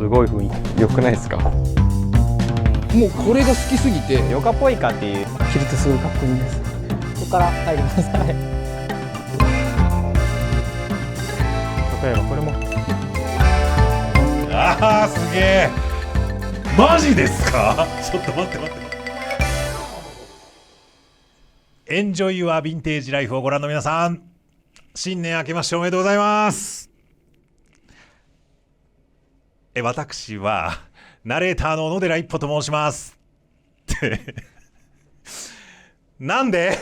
ごい雰囲気良くないですか？もうこれが好きすぎて、ヨガっぽいかっていう。着るとすごいかっこいいです。ここから入ります。はい。例えばこれも。ああ、すげえ。マジですか？ちょっと待って。エンジョイ・ユア・ヴィンテージ・ライフをご覧の皆さん、新年明けましておめでとうございます。私はナレーターの小野寺一歩と申しますってなんで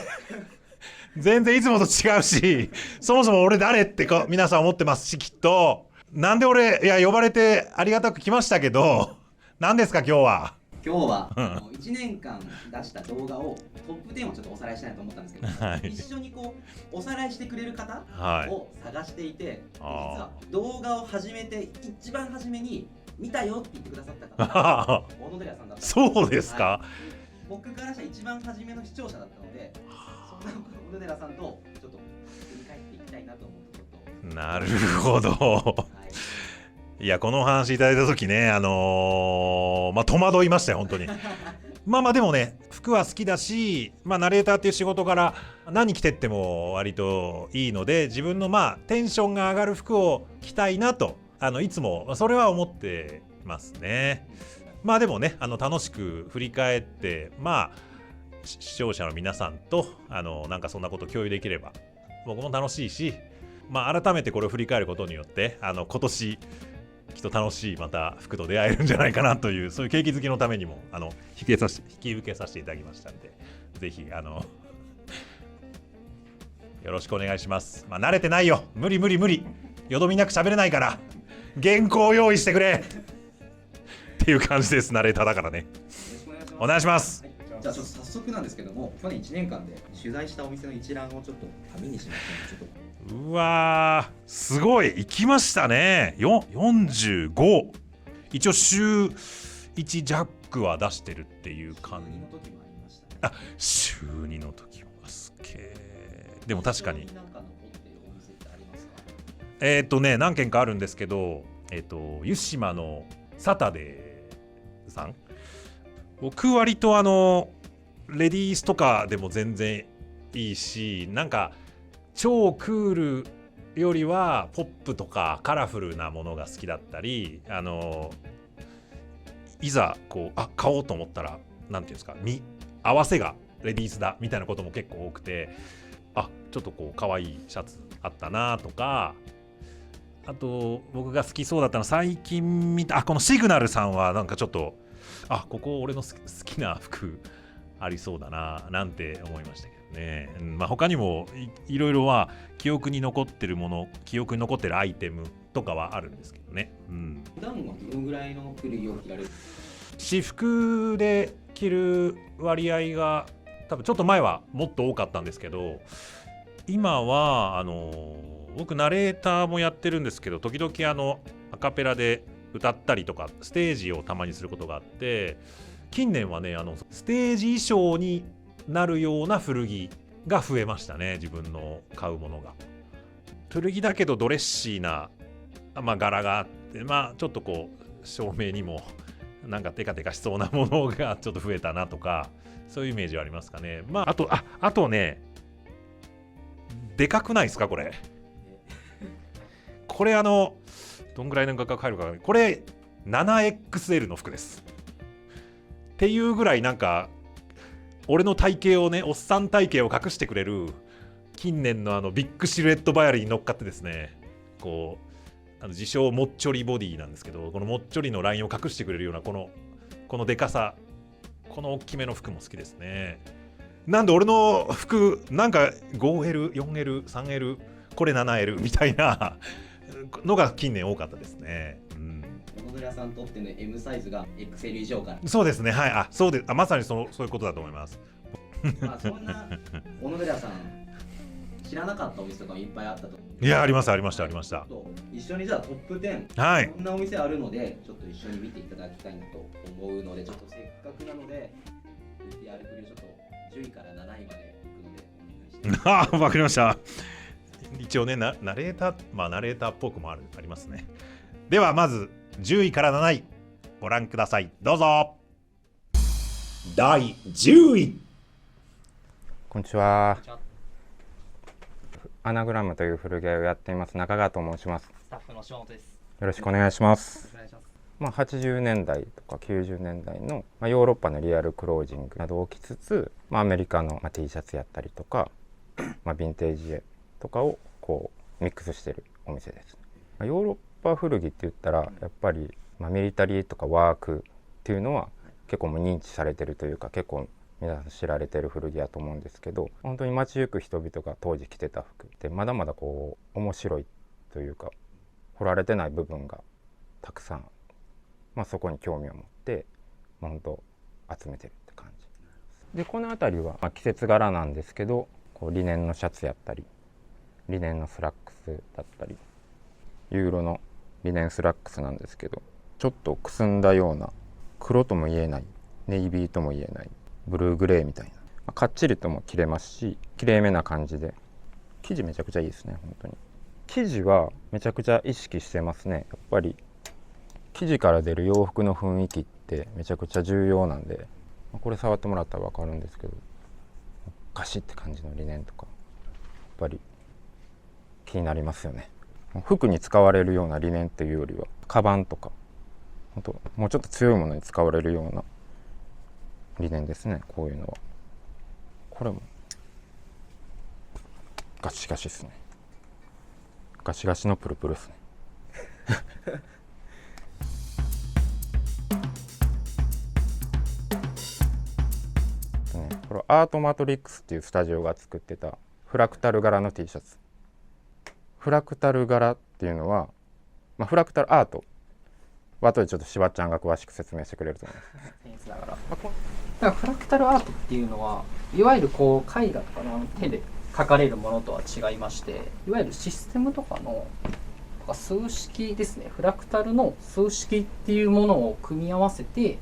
全然いつもと違うし、そもそも俺誰って皆さん思ってますし、きっとなんで俺、いや呼ばれてありがたく来ましたけど、何ですか今日は。今日は1年間出した動画をトップ10をちょっとおさらいしたいと思ったんですけど、はい、一緒にこうおさらいしてくれる方を探していて、実は動画を始めて一番初めに見たよって言ってくださった方が小野寺さんだった。そうですか、はい、僕からしたら一番初めの視聴者だったので、そんな小野寺さんとちょっと振り返っていきたいなと思ってちょっと。なるほど、はい、いやこのお話いただいた時ね、戸惑いましたよ本当にまあでもね、服は好きだし、ナレーターっていう仕事から何着てっても割といいので、自分のテンションが上がる服を着たいなといつもそれは思ってますね。でもね、楽しく振り返って視聴者の皆さんとなんかそんなこと共有できれば僕も楽しいし、改めてこれを振り返ることによって今年きっと楽しいまた服と出会えるんじゃないかなという、そういう景気づきのためにも引き受けさせていただきましたので、ぜひよろしくお願いします。慣れてないよ、無理よどみなく喋れないから原稿を用意してくれっていう感じです。ナレーターだからね。お願いします。じゃあちょっと早速なんですけども、去年1年間で取材したお店の一覧をちょっと紙にしました。うわー、すごい行きましたね。45。一応週1ジャックは出してるっていう感じ。週2の時もすげえ。でも確かに何軒かあるんですけど、湯島のサタデーさん、僕割とレディースとかでも全然いいし、なんか超クールよりはポップとかカラフルなものが好きだったり、いざ買おうと思ったらなんていうんですか、合わせがレディースだみたいなことも結構多くて、ちょっと可愛いシャツあったなとか、あと僕が好きそうだったの最近見たこのシグナルさんはなんかちょっとここ俺の好きな服ありそうだななんて思いましたけどね。他にもいろいろは記憶に残ってるもの、記憶に残ってるアイテムとかはあるんですけどね。普段はどのぐらいの古着を着られる？私服で着る割合が多分ちょっと前はもっと多かったんですけど、今は僕ナレーターもやってるんですけど、時々アカペラで歌ったりとかステージをたまにすることがあって、近年はねステージ衣装になるような古着が増えましたね。自分の買うものが古着だけどドレッシーな柄があって、ちょっと照明にもなんかテカテカしそうなものがちょっと増えたなとか、そういうイメージはありますかね。あとね、でかくないですかこれどんぐらいの価格入るか、これ 7XL の服ですっていうぐらい、なんか俺の体型をね、おっさん体型を隠してくれる近年のビッグシルエットバイアリーに乗っかってですね、自称もっちょりボディなんですけど、このもっちょりのラインを隠してくれるようなこのでかさ、この大きめの服も好きですね。なんで俺の服なんか 5L、4L、3L、これ 7L みたいなのが近年多かったですね。小野寺さんにとっての M サイズが XL 以上から。そうですね、はい、そうです。まさにそういうことだと思います。そんな小野寺さん知らなかったお店とかもいっぱいあったと思う。いや、ありました。一緒にじゃあトップ10、はい、こんなお店あるのでちょっと一緒に見ていただきたいなと思うので、ちょっとせっかくなので VTR 振りをちょっと10位から7位までいくのでお願いします。わかりました。一応ね、ナレーターっぽくもありますね。ではまず10位から7位ご覧ください。どうぞ。第10位。こんにちは。アナグラムという古着屋をやっています中川と申します。スタッフの塩本です。よろしくお願いします。お願いします。80年代とか90年代の、ヨーロッパのリアルクロージングなどを着つつ、アメリカの、T シャツやったりとか、ヴィンテージとかをこうミックスしているお店です。ヨーロッパ古着って言ったらやっぱり、ミリタリーとかワークっていうのは結構もう認知されてるというか、結構皆さん知られてる古着だと思うんですけど、本当に街行く人々が当時着てた服ってまだまだこう面白いというか、掘られてない部分がたくさん、そこに興味を持って、本当集めてるって感じで、この辺りは、季節柄なんですけど、こうリネンのシャツやったり、リネンのスラックスだったり、ユーロのリネンスラックスなんですけど、ちょっとくすんだような黒とも言えない、ネイビーとも言えないブルーグレーみたいな、かっちりとも着れますし、きれいめな感じで、生地めちゃくちゃいいですね。本当に生地はめちゃくちゃ意識してますね。やっぱり生地から出る洋服の雰囲気ってめちゃくちゃ重要なんで、これ触ってもらったら分かるんですけど、ガシッって感じのリネンとかやっぱり気になりますよね。服に使われるようなリネンっていうよりは、カバンとか本当もうちょっと強いものに使われるようなリネンですね。こういうのはこれもガシガシですね。ガシガシのプルプルですね。これアートマトリックスっていうスタジオが作ってたフラクタル柄の T シャツ。フラクタル柄っていうのは、フラクタルアートは後でちょっとしばちゃんが詳しく説明してくれると思います。僭越ながら。だからフラクタルアートっていうのは、いわゆるこう絵画とかの手で描かれるものとは違いまして、いわゆるシステムとかの数式ですね。フラクタルの数式っていうものを組み合わせて、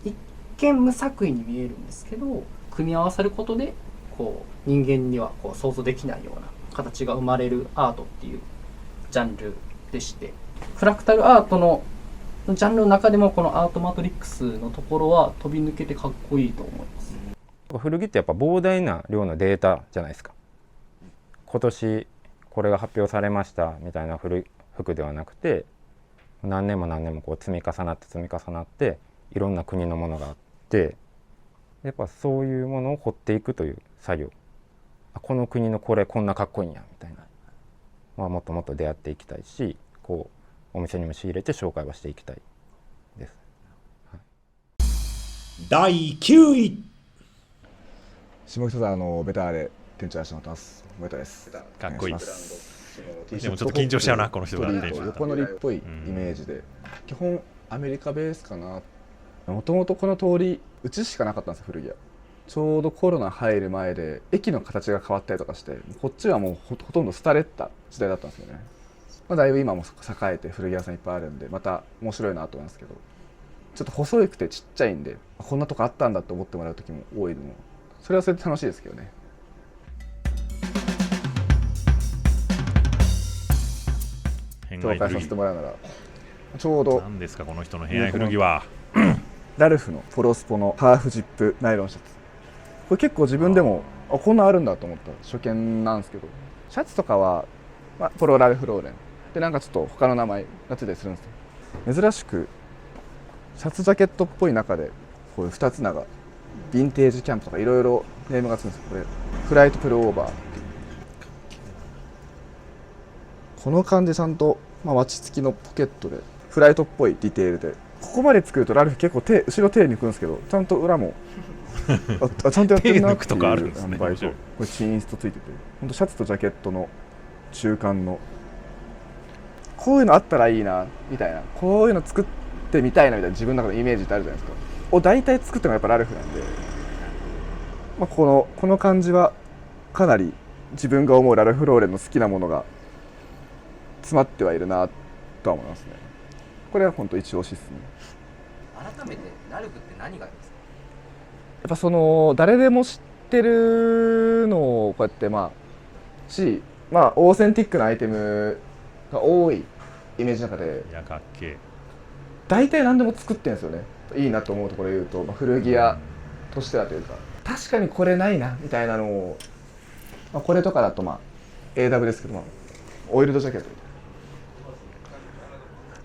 一見無作為に見えるんですけど、組み合わさることでこう人間にはこう想像できないような形が生まれるアートっていうジャンルでして、フラクタルアートのジャンルの中でもこのアートマトリックスのところは飛び抜けてかっこいいと思います。古着ってやっぱ膨大な量のデータじゃないですか。今年これが発表されましたみたいな服ではなくて、何年も何年もこう積み重なっていろんな国のものがあって、やっぱそういうものを掘っていくという作業、この国のこれこんなかっこいいんやみたいな、もっともっと出会っていきたいし、こうお店にも仕入れて紹介はしていきたいです。第9位。下北沢のベターで店長やらせてもらってます。ベタです。かっこいい。でもちょっと緊張しちゃうな、この人が横乗りっぽいイメージで、基本アメリカベースかな。もともとこの通りうちしかなかったんですよ、古着屋。ちょうどコロナ入る前で駅の形が変わったりとかして、こっちはもうほとんど廃れた時代だったんですよね。だいぶ今も栄えて古着屋さんいっぱいあるんで、また面白いなと思いますけど、ちょっと細くてちっちゃいんで、こんなとこあったんだって思ってもらう時も多いのも、それはそれで楽しいですけどね。紹介させてもらうなら、ちょうど何ですかこの人の偏愛古着は。ラルフのポロスポのハーフジップナイロンシャツ。これ結構自分でもこんなあるんだと思った初見なんですけど、シャツとかは、ポロラルフローレンで、なんかちょっと他の名前がついたりするんですよ。珍しくシャツジャケットっぽい中でこういう2つ長、ヴィンテージキャンプとかいろいろネームがつくんですよ。これフライトプルオーバーっていう、この感じちゃんと、watch付きのポケットでフライトっぽいディテールで、ここまで作るとラルフ結構後ろ手抜くんですけど、ちゃんと裏もちゃんとやってるなっていう塩梅と、これチンインストついてて、ほんとシャツとジャケットの中間の、こういうのあったらいいなみたいな、こういうの作ってみたいなみたいな自分の中のイメージってあるじゃないですか。を大体作ってもやっぱラルフなんで、この感じはかなり自分が思うラルフローレンの好きなものが詰まってはいるなとは思いますね。これは本当一押しですね。改めてラルフって何があるんですか？やっぱその誰でも知ってるのをこうやってオーセンティックなアイテムが多いイメージの中で、いやかっけ大体何でも作ってるんですよね。いいなと思うところで言うと、古着屋としてはというか、確かにこれないなみたいなのを、これとかだとAW ですけど、オイルドジャケットみ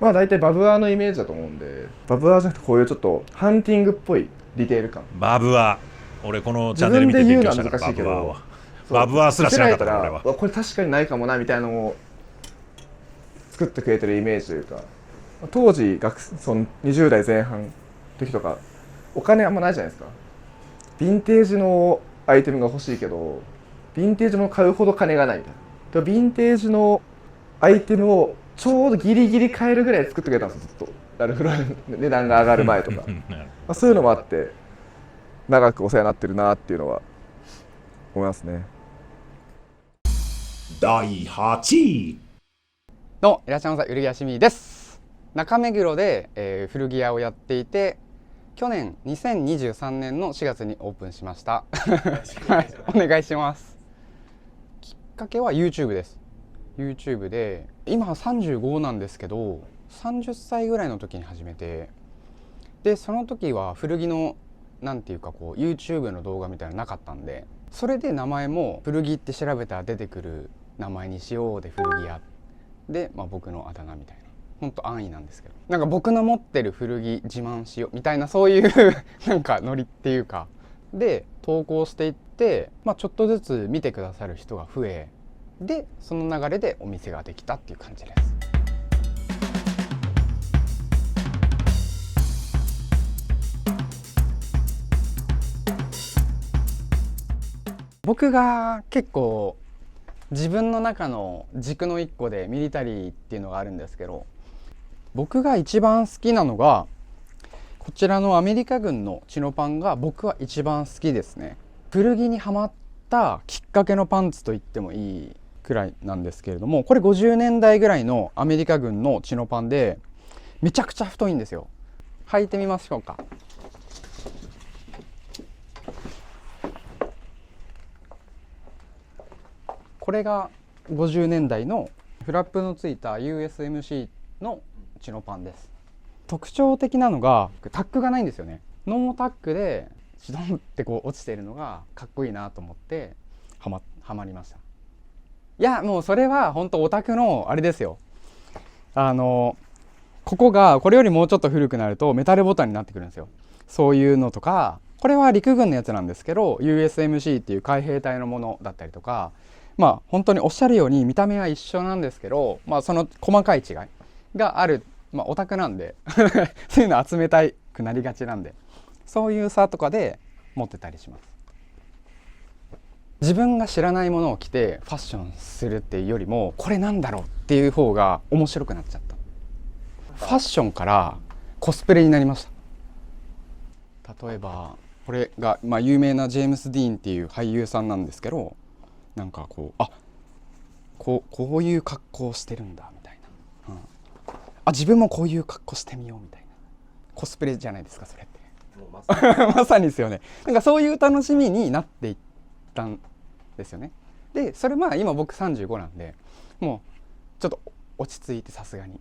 たいな、大体バブアーのイメージだと思うんで、バブアーじゃなくてこういうちょっとハンティングっぽいディテール感。バブアー、俺このチャンネル見て勉強したから。自分で言うのは難しいけど、バブアーすら知らなかったから俺は。これ確かにないかもなみたいなのを作ってくれてるイメージというか、当時その20代前半の時とかお金あんまないじゃないですか。ヴィンテージのアイテムが欲しいけどヴィンテージも買うほど金がないみたいな。ヴィンテージのアイテムをちょうどギリギリ買えるぐらい作ってくれたんですよ、ずっと。ラルフローレンの値段が上がる前とかそういうのもあって長くお世話になってるなっていうのは思いますね。第8位。どうもいらっしゃいませ、古着屋しみです。中目黒で、古着屋をやっていて、去年2023年の4月にオープンしましたはい、お願いします。きっかけは YouTube です。 YouTube で今35なんですけど、30歳ぐらいの時に始めて、でその時は古着のなんていうかこう YouTube の動画みたいなのなかったんで、それで名前も古着って調べたら出てくる名前にしようで古着屋で、僕のあだ名みたいな、ほんと安易なんですけど、なんか僕の持ってる古着自慢しようみたいな、そういうなんかノリっていうかで投稿していって、ちょっとずつ見てくださる人が増え、でその流れでお店ができたっていう感じです。僕が結構自分の中の軸の一個でミリタリーっていうのがあるんですけど、僕が一番好きなのがこちらのアメリカ軍のチノパンが僕は一番好きですね。古着にハマったきっかけのパンツと言ってもいいくらいなんですけれども、これ50年代ぐらいのアメリカ軍のチノパンでめちゃくちゃ太いんですよ。履いてみましょうか。これが50年代のフラップのついた USMC のチノパンです。特徴的なのがタックがないんですよね。ノータックでシドンってこう落ちているのがかっこいいなと思ってハマりました。いやもうそれは本当オタクのあれですよ。ここがこれよりもうちょっと古くなるとメタルボタンになってくるんですよ。そういうのとか、これは陸軍のやつなんですけど USMC っていう海兵隊のものだったりとか、本当におっしゃるように見た目は一緒なんですけど、その細かい違いがある、オタクなんでそういうの集めたくなりがちなんで、そういう差とかで持ってたりします。自分が知らないものを着てファッションするっていうよりも、これなんだろうっていう方が面白くなっちゃった。ファッションからコスプレになりました。例えばこれが、有名なジェームス・ディーンっていう俳優さんなんですけど、なんかこういう格好をしてるんだみたいな、自分もこういう格好してみようみたいな、コスプレじゃないですかそれってまさにですよね。なんかそういう楽しみになっていったんですよね。でそれ今僕35なんで、もうちょっと落ち着いて、さすがに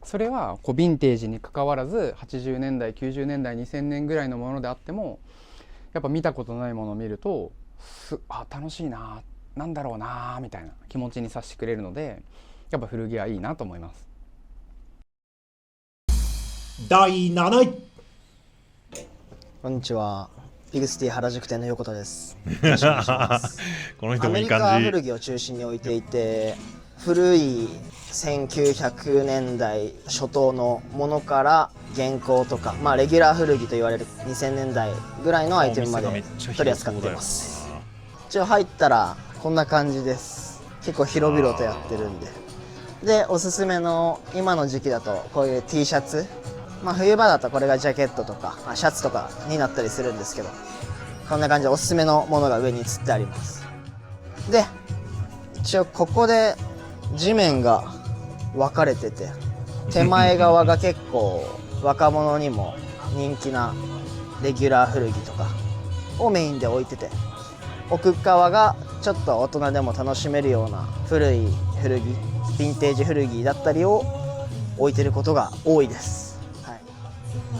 それはこうヴィンテージに関わらず80年代90年代2000年ぐらいのものであっても、やっぱ見たことないものを見ると楽しいな、なんだろうなみたいな気持ちにさせてくれるので、やっぱ古着はいいなと思います。第7位。こんにちは。ピグスティ原宿店の横田です。よろしくお願いします。この人もいい感じ。アメリカ古着を中心に置いていて、古い1900年代初頭のものから現行とか、レギュラー古着と言われる2000年代ぐらいのアイテムまで取り扱っています。一応入ったらこんな感じです。結構広々とやってるんで。でおすすめの今の時期だとこういう T シャツ、冬場だとこれがジャケットとかシャツとかになったりするんですけど、こんな感じでおすすめのものが上に写ってあります。で一応ここで地面が分かれてて、手前側が結構若者にも人気なレギュラー古着とかをメインで置いてて、奥側がちょっと大人でも楽しめるような古い古着、ヴィンテージ古着だったりを置いてることが多いです。はい、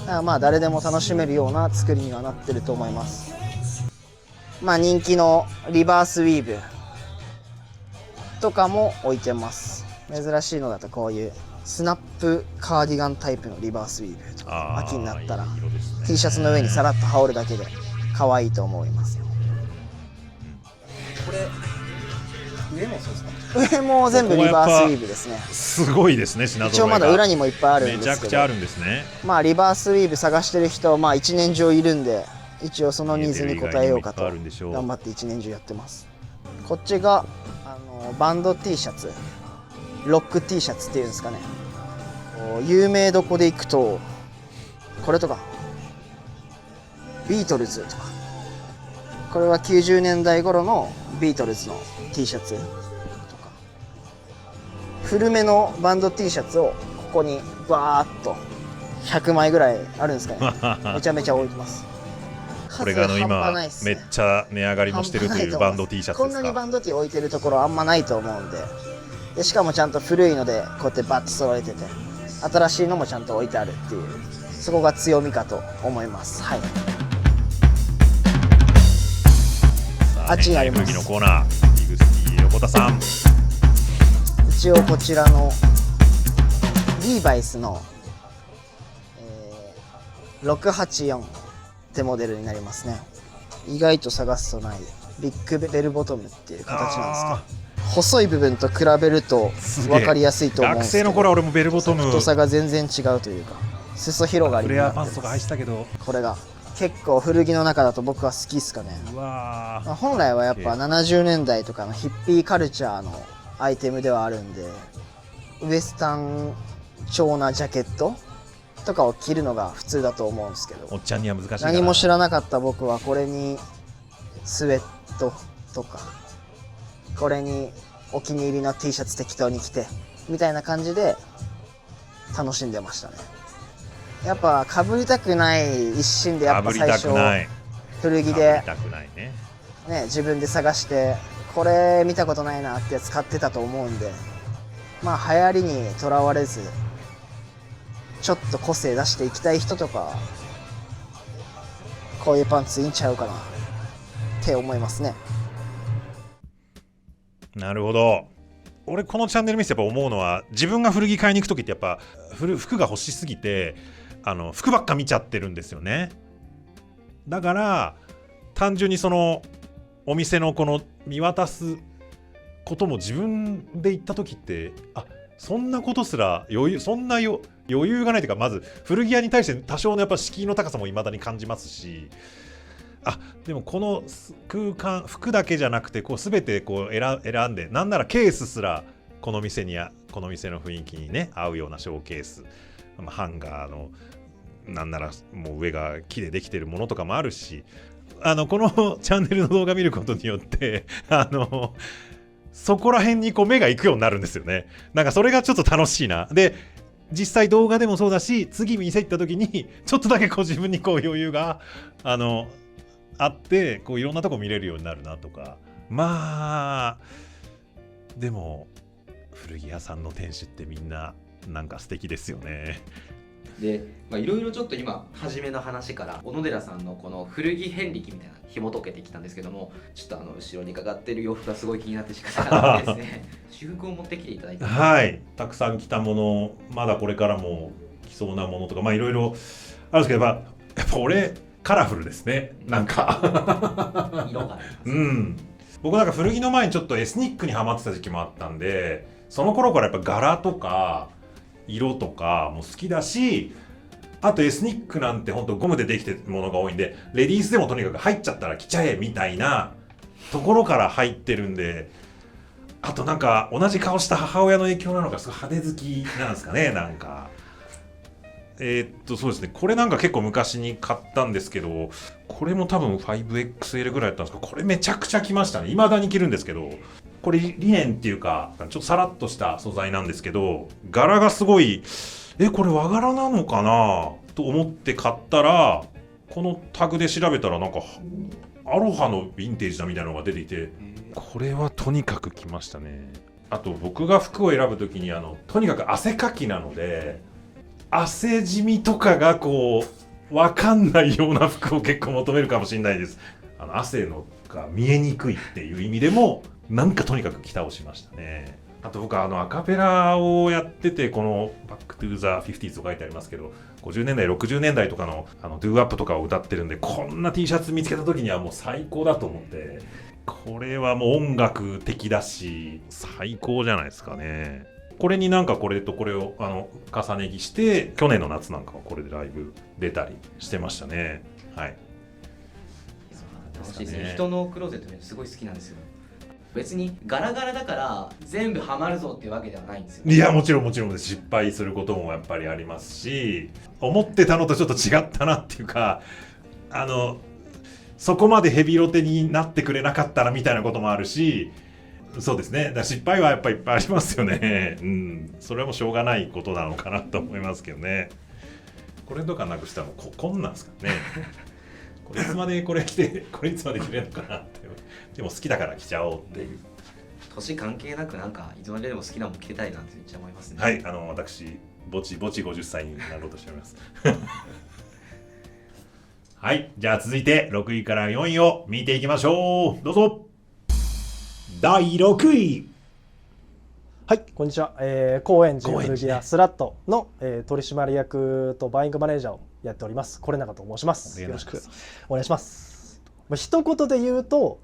だからまあ誰でも楽しめるような作りにはなってると思います。まあ人気のリバースウィーブとかも置いてます。珍しいのだとこういうスナップカーディガンタイプのリバースウィーブとか、秋になったら T シャツの上にさらっと羽織るだけで可愛いと思いますよ。これ上もそうですか？上も全部リバースウィーブですね。すごいですね、品揃えが。一応まだ裏にもいっぱいあるんですけど、めちゃくちゃあるんですね。まあリバースウィーブ探してる人はまあ一年中いるんで、一応そのニーズに応えようかと頑張って一年中やってます。こっちがバンド T シャツ、ロック T シャツっていうんですかね。有名どこで行くとこれとかビートルズとか、これは90年代頃のビートルズの T シャツとか、古めのバンド T シャツをここにバーっと100枚ぐらいあるんですかね。めちゃめちゃ置いてます。これが今めっちゃ値上がりもしてるというバンド T シャツですか。こんなにバンド T 置いてるところあんまないと思うんで、しかもちゃんと古いのでこうやってバッと揃えてて、新しいのもちゃんと置いてあるっていう、そこが強みかと思います。はい。あっちにあります。のコーナー、イグスティ横田さん。一応こちらのリーバイスの、684ってモデルになりますね。意外と探すとないビッグベルボトムっていう形なんですけど、細い部分と比べると分かりやすいと思うんですけど、学生の頃は俺もベルボトム太さが全然違うというか、裾広がりになってます。フレアパンツとか履いてたけど、これが結構古着の中だと僕は好きっすかね。まあ、本来はやっぱ70年代とかのヒッピーカルチャーのアイテムではあるんで、ウエスタン調なジャケットとかを着るのが普通だと思うんですけど、おっちゃんには難しい。何も知らなかった僕はこれにスウェットとか、これにお気に入りの T シャツ適当に着てみたいな感じで楽しんでましたね。やっぱ被りたくない一心で、やっぱ最初古着でね、自分で探してこれ見たことないなってやつ買ってたと思うんで、まあ流行りにとらわれずちょっと個性出していきたい人とか、こういうパンツいいんちゃうかなって思いますね。なるほど。俺このチャンネル見てやっぱ思うのは、自分が古着買いに行く時ってやっぱ服が欲しすぎて服ばっか見ちゃってるんですよね。だから単純にそのお店のこの見渡すことも自分で行った時って、そんなことすらそんな余裕がないというか、まず古着屋に対して多少のやっぱ敷居の高さも未だに感じますし、でもこの空間、服だけじゃなくてこう全てこう選んで、なんならケースすらこの店の雰囲気にね合うようなショーケース、ハンガーのなんならもう上が木でできてるものとかもあるし、このチャンネルの動画見ることによってそこら辺にこう目が行くようになるんですよね。なんかそれがちょっと楽しいな。で実際動画でもそうだし、次店行った時にちょっとだけこう自分にこう余裕があってこういろんなとこ見れるようになるなとか。まあでも古着屋さんの店主ってみんななんか素敵ですよね。で、いろいろちょっと今初めの話から小野寺さんのこの古着遍歴みたいな紐解けてきたんですけども、ちょっと後ろにかかってる洋服がすごい気になって仕方がないですね。私服を持ってきていただいて、はい、たくさん着たもの、まだこれからも着そうなものとか、いろいろあるんですけど、やっぱ俺カラフルですね。なんか色が僕なんか古着の前にちょっとエスニックにハマってた時期もあったんで、その頃からやっぱ柄とか色とかも好きだし、あとエスニックなんてほんとゴムでできてるものが多いんで、レディースでもとにかく入っちゃったら着ちゃえみたいなところから入ってるんで、あとなんか同じ顔した母親の影響なのかすごい派手好きなんですかね。なんかそうですね、これなんか結構昔に買ったんですけど、これも多分 5XL ぐらいだったんですけど、これめちゃくちゃ着ましたね。未だに着るんですけど、これリネンっていうかちょっとさらっとした素材なんですけど、柄がすごいこれ和柄なのかなと思って買ったら、このタグで調べたらなんかアロハのヴィンテージだみたいなのが出ていて、これはとにかく着ましたね。あと僕が服を選ぶときにとにかく汗かきなので、汗じみとかがこう分かんないような服を結構求めるかもしれないです。汗のが見えにくいっていう意味でもなんかとにかく着倒しましたね。あと僕アカペラをやってて、この「バックトゥーザ 50s」と書いてありますけど、50年代60年代とかのドゥーアップとかを歌ってるんで、こんな T シャツ見つけた時にはもう最高だと思って、これはもう音楽的だし最高じゃないですかね。これになんかこれとこれを重ね着して、去年の夏なんかはこれでライブ出たりしてましたね。はい、楽しいですね。人のクローゼットねすごい好きなんですよ。別にガラガラだから全部ハマるぞっていうわけではないんですよ。いやもちろん失敗することもやっぱりありますし、思ってたのとちょっと違ったなっていうか、そこまでヘビロテになってくれなかったらみたいなこともあるし、そうですね、だから失敗はやっぱりいっぱいありますよね。うん、それはもうしょうがないことなのかなと思いますけどね。これとかなくしたらこんなんですからね。これいつまでこれ着て、これいつまで着れるのかなって。でも好きだから着ちゃおうっていう。年関係なくなんかいつまででも好きなもん着てたいなってめっちゃ思いますね。はい、私ぼち50歳になろうとしております。はい、じゃあ続いて6位から4位を見ていきましょう。どうぞ。第6位。はい、こんにちは。高円寺古着屋スラットの、取締役とバイングマネージャーをやっております是永と申します。よろしくお願いします。一言で言うと、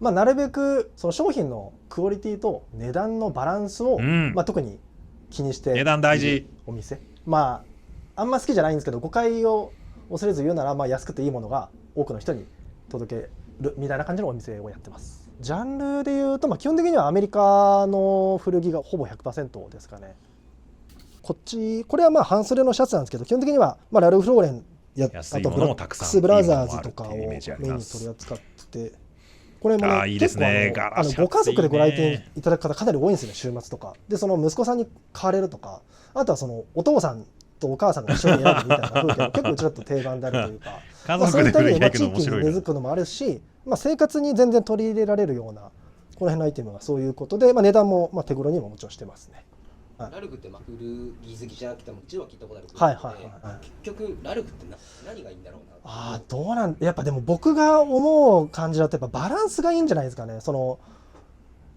なるべくその商品のクオリティと値段のバランスを、特に気にして値段大事お店、あんま好きじゃないんですけど、誤解を恐れず言うなら、安くていいものが多くの人に届けるみたいな感じのお店をやってます。ジャンルでいうと、基本的にはアメリカの古着がほぼ 100% ですかね。これはまあ半袖のシャツなんですけど、基本的にはまあラルフ・ローレンやあとブラックス・ブラザーズとかをメインに取り扱ってて、これもね、いいですね、結構ご家族でご来店いただく方かなり多いんですよね、週末とかで。その息子さんに買われるとか、あとはそのお父さんとお母さんが一緒に選ぶみたいな風景も結構うちだと定番であるというか家族で古着行くの面白いな。地域に根付くのもあるし、生活に全然取り入れられるようなこの辺のアイテムがそういうことで、値段も手頃にももちろんしてますね。ラルフって古着好きじゃなくても一度は聞いたことある。はいはいはい。結局ラルフって何がいいんだろうな。どうなんやっぱでも僕が思う感じだとやっぱバランスがいいんじゃないですかね。その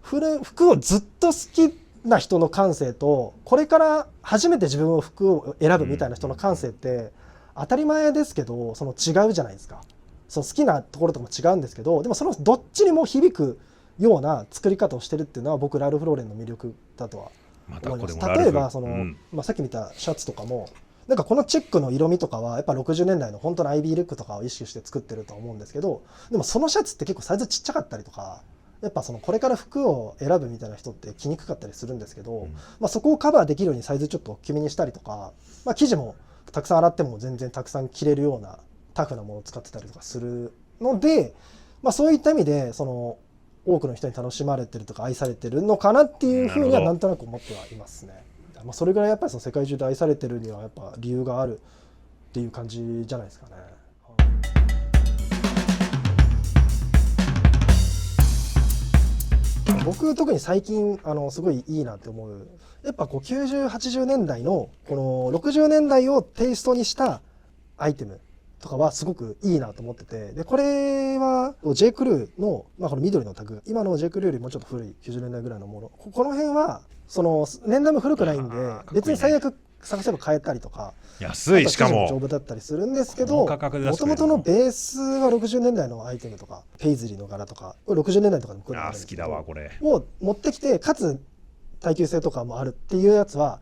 服をずっと好きな人の感性と、これから初めて自分の服を選ぶみたいな人の感性って当たり前ですけど、その違うじゃないですか。その好きなところとかも違うんですけど、でもそのどっちにも響くような作り方をしてるっていうのは僕ラルフ・ローレンの魅力だとは思います。例えばその、さっき見たシャツとかもなんかこのチェックの色味とかはやっぱ60年代の本当のアイビールックとかを意識して作ってると思うんですけど、でもそのシャツって結構サイズちっちゃかったりとか、やっぱそのこれから服を選ぶみたいな人って着にくかったりするんですけど、そこをカバーできるようにサイズちょっと大きめにしたりとか、生地もたくさん洗っても全然たくさん着れるようなタフなものを使ってたりとかするので、そういった意味でその多くの人に楽しまれてるとか愛されてるのかなっていうふうにはなんとなく思ってはいますね。それぐらいやっぱりその世界中で愛されてるにはやっぱ理由があるっていう感じじゃないですかね。僕特に最近すごいいいなって思う、やっぱこう90、80年代のこの60年代をテイストにしたアイテムとかはすごくいいなと思ってて、でこれは J. クルーの、この緑のタグ、今の J. クルーよりもちょっと古い90年代ぐらいのもの、この辺はその年代も古くないんで別に最悪探せば買えたりとか、安い、しかも丈夫だったりするんですけど、もともとのベースは60年代のアイテムとかペイズリーの柄とか60年代とかでも来るんですけど、好きだわこれを持ってきて、かつ耐久性とかもあるっていうやつは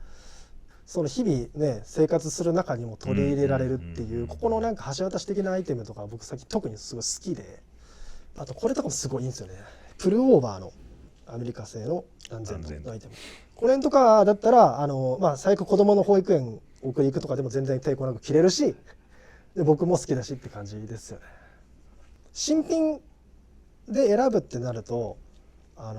その日々ね生活する中にも取り入れられるっていう、ここのなんか橋渡し的なアイテムとか僕最近特にすごい好きで、あとこれとかもすごいいいんですよね。プルオーバーのアメリカ製の安全のアイテム、これとかだったら最悪子供の保育園送り行くとかでも全然抵抗なく着れるし、で僕も好きだしって感じですよね。新品で選ぶってなると買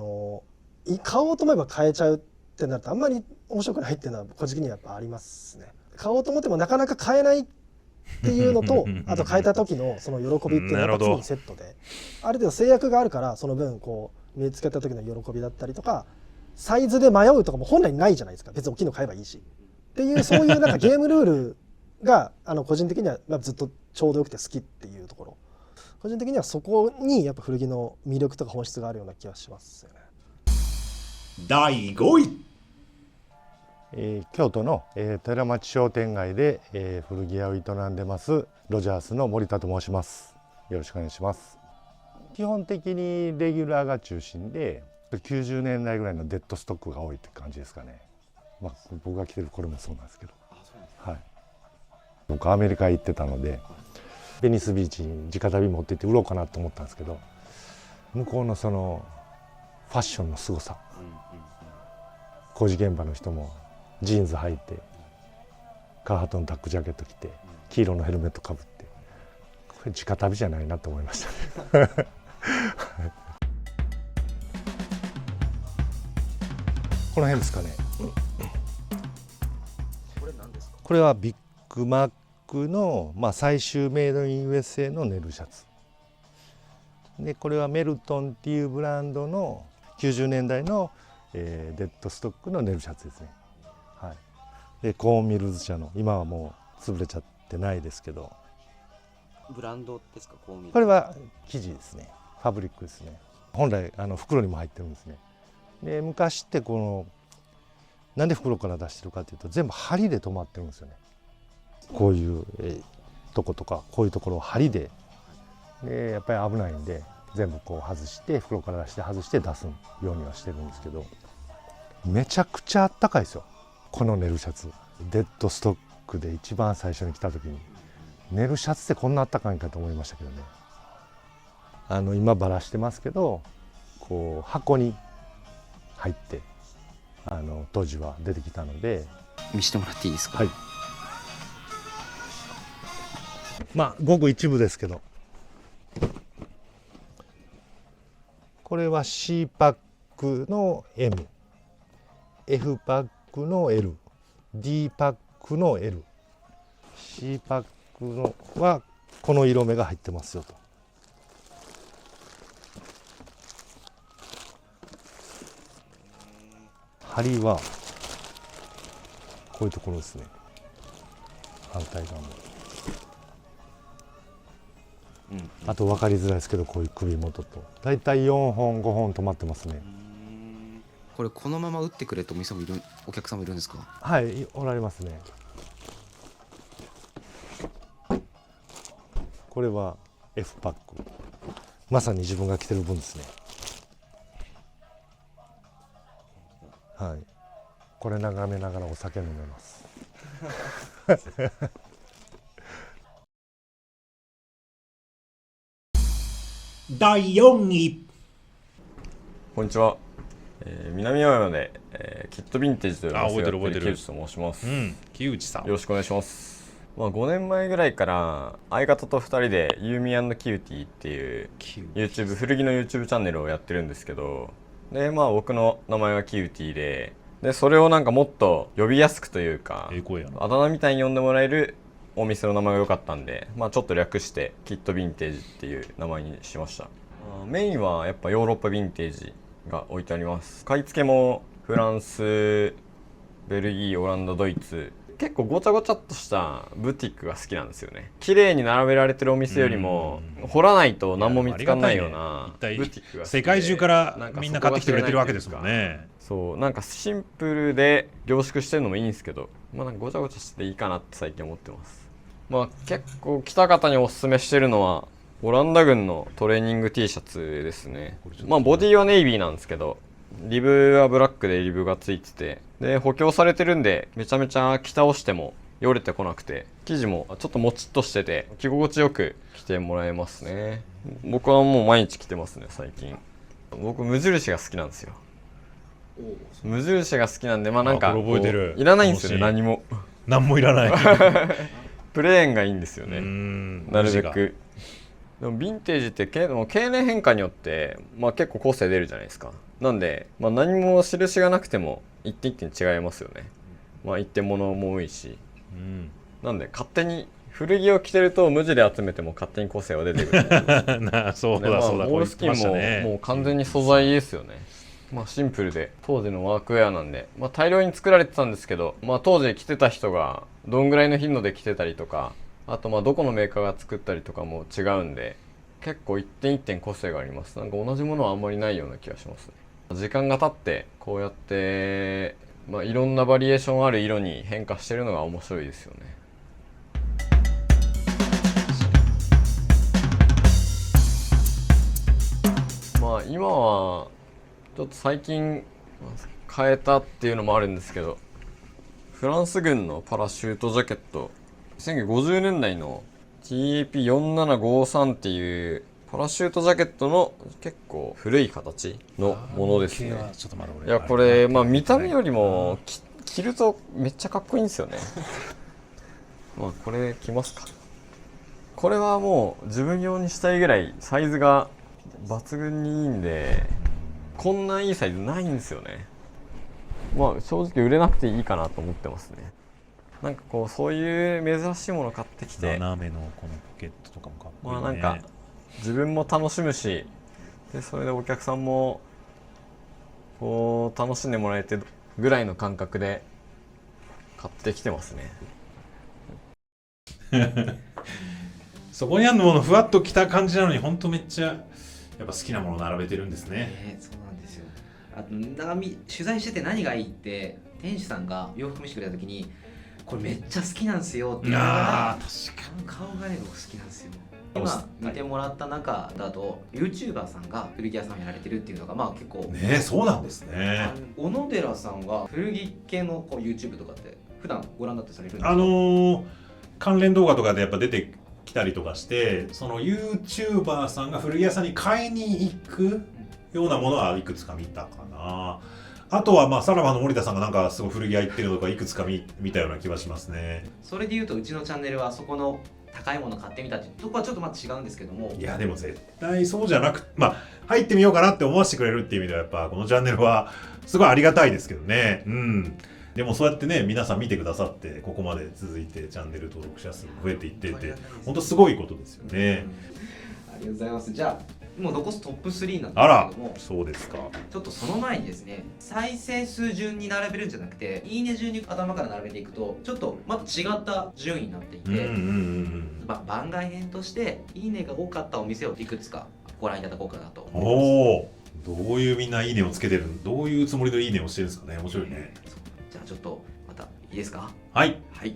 おうと思えば買えちゃうってなるとあんまり面白くないっていうのは個人的にはやっぱありますね。買おうと思ってもなかなか買えないっていうのとあと買えた時のその喜びっていうのが常にセットで、ある程度制約があるからその分こう身につけた時の喜びだったりとか、サイズで迷うとかも本来ないじゃないですか。別に大きいの買えばいいし、っていうそういうなんかゲームルールが個人的にはずっとちょうどよくて好きっていうところ、個人的にはそこにやっぱ古着の魅力とか本質があるような気がしますよね。第5位。京都の、寺町商店街で、古着屋を営んでますロジャースの森田と申します。よろしくお願いします。基本的にレギュラーが中心で90年代ぐらいのデッドストックが多いって感じですかね。まあ、僕が着てるこれもそうなんですけど、はい、僕アメリカ行ってたのでベニスビーチに直旅持って行って売ろうかなと思ったんですけど、向こうのそのファッションのすごさ、工事現場の人もジーンズ履いてカーハトのタックジャケット着て黄色のヘルメットかぶって、これ直旅じゃないなと思いましたねこの辺ですかね。これ何ですか？これはビッグマックの、最終メイドイン USA のネルシャツで、これはメルトンっていうブランドの90年代の、デッドストックのネルシャツですね。はい、でコーンミルズ社の、今はもう潰れちゃってないですけど、ブランドですか？これは生地ですね。ファブリックですね。本来袋にも入ってるんですね。で昔ってこのなんで袋から出してるかというと、全部針で留まってるんですよね。こういう、とことかこういうところを針で、やっぱり危ないんで全部こう外して、袋から出して外して出すようにはしてるんですけど、めちゃくちゃあったかいですよこのネルシャツ。デッドストックで一番最初に来た時にネルシャツってこんなあったかいんかと思いましたけどね。今バラしてますけど、こう箱に入って当時は出てきたので。見せてもらっていいですか？はい。ごく一部ですけど、これは C パックの M、 F パックの L、 D パックの L、 C パックのはこの色目が入ってますよと。針はこういうところですね。反対側も、あと分かりづらいですけど、こういう首元とだいたい4本5本止まってますね。これこのまま打ってくれとお客さんもいるんですか？はい、おられますね。これは F パック、まさに自分が着てる分ですね。はい、これ眺めながらお酒飲めます第4位。こんにちは。南青山で、キットヴィンテージという覚えてる木内と申します。木内さん。よろしくお願いします。5年前ぐらいから相方と2人でユーミー&キューティーっていう YouTube 古着の YouTube チャンネルをやってるんですけど、で僕の名前はキューティーでそれをなんかもっと呼びやすくというか、あだ名みたいに呼んでもらえるお店の名前が良かったんで、ちょっと略してキットヴィンテージっていう名前にしました。メインはやっぱヨーロッパヴィンテージが置いてあります。買い付けもフランス、ベルギー、オランダ、ドイツ、結構ごちゃごちゃっとしたブティックが好きなんですよね。綺麗に並べられてるお店よりも掘らないと何も見つかんないようなブティックが好きで、世界中からみんな買ってきてくれてるわけですもんね。そう、なんかシンプルで凝縮してるのもいいんですけど、なんかごちゃごちゃしていいかなって最近思ってます。結構来た方におすすめしてるのはオランダ軍のトレーニング T シャツですね。ボディはネイビーなんですけど、リブはブラックでリブがついてて、で補強されてるんでめちゃめちゃ着倒してもよれてこなくて、生地もちょっともちっとしてて着心地よく着てもらえますね。僕はもう毎日着てますね最近。僕無印が好きなんですよ。無印が好きなんで、なんかいらないんですよね。何もいらないプレーンがいいんですよね、なるべく。でもヴィンテージって経年変化によって、結構個性出るじゃないですか。なんで、何も印がなくても一点一点違いますよね。一点物も多いし、なんで勝手に古着を着てると無地で集めても勝手に個性は出てくるそうだそうだ。モールスキンももう完全に素材ですよね。シンプルで当時のワークウェアなんで、大量に作られてたんですけど、当時着てた人がどんぐらいの頻度で着てたりとか、あとどこのメーカーが作ったりとかも違うんで、結構一点一点個性があります。なんか同じものはあんまりないような気がしますね。時間が経ってこうやって、いろんなバリエーションある色に変化してるのが面白いですよね。今はちょっと最近変えたっていうのもあるんですけど、フランス軍のパラシュートジャケット、1950年代の TAP4753 っていうパラシュートジャケットの結構古い形のものですね。いやこれ見た目よりも着るとめっちゃかっこいいんですよね。これ着ますか。これはもう自分用にしたいぐらいサイズが抜群にいいんで、こんないいサイズないんですよね。正直売れなくていいかなと思ってますね。なんかこうそういう珍しいもの買ってきて、斜めのこのポケットとかもかっこいいね。なんか自分も楽しむし、でそれでお客さんもこう楽しんでもらえてぐらいの感覚で買ってきてますね。そこにあるものふわっときた感じなのに、本当めっちゃやっぱ好きなもの並べてるんですね。そうなんですよ。あと取材してて何がいいって、店主さんが洋服見せてくれた時に、これめっちゃ好きなんですよって言いながら、顔がね僕好きなんですよ。今見てもらった中だと YouTuber さんが古着屋さんをやられてるっていうのが結構ね、そうなんですね。小野寺さんは古着系のYouTube とかって普段ご覧になってされるんですか？関連動画とかでやっぱ出てきたりとかして、その YouTuber さんが古着屋さんに買いに行くようなものはいくつか見たかな。あとはさらばの森田さんがなんかすごい古着屋行ってるのとかいくつか見たような気がしますね。それでいうとうちのチャンネルはそこの高いもの買ってみたっていうとこはちょっと違うんですけども、いやでも絶対そうじゃなく、入ってみようかなって思わせてくれるっていう意味ではやっぱこのチャンネルはすごいありがたいですけどね。でもそうやってね、皆さん見てくださってここまで続いてチャンネル登録者数増えていってて、本当すごいことですよね。ありがとうございます。じゃあもう残すトップ3なんですけども、あら、そうですか。ちょっとその前にですね、再生数順に並べるんじゃなくて、いいね順に頭から並べていくとちょっとまた違った順位になっていて、番外編としていいねが多かったお店をいくつかご覧いただこうかなと思います。おお、どういうみんないいねをつけてる、どういうつもりのいいねをしてるんですかね。面白いね。じゃあちょっとまたいいですか。はい、はい、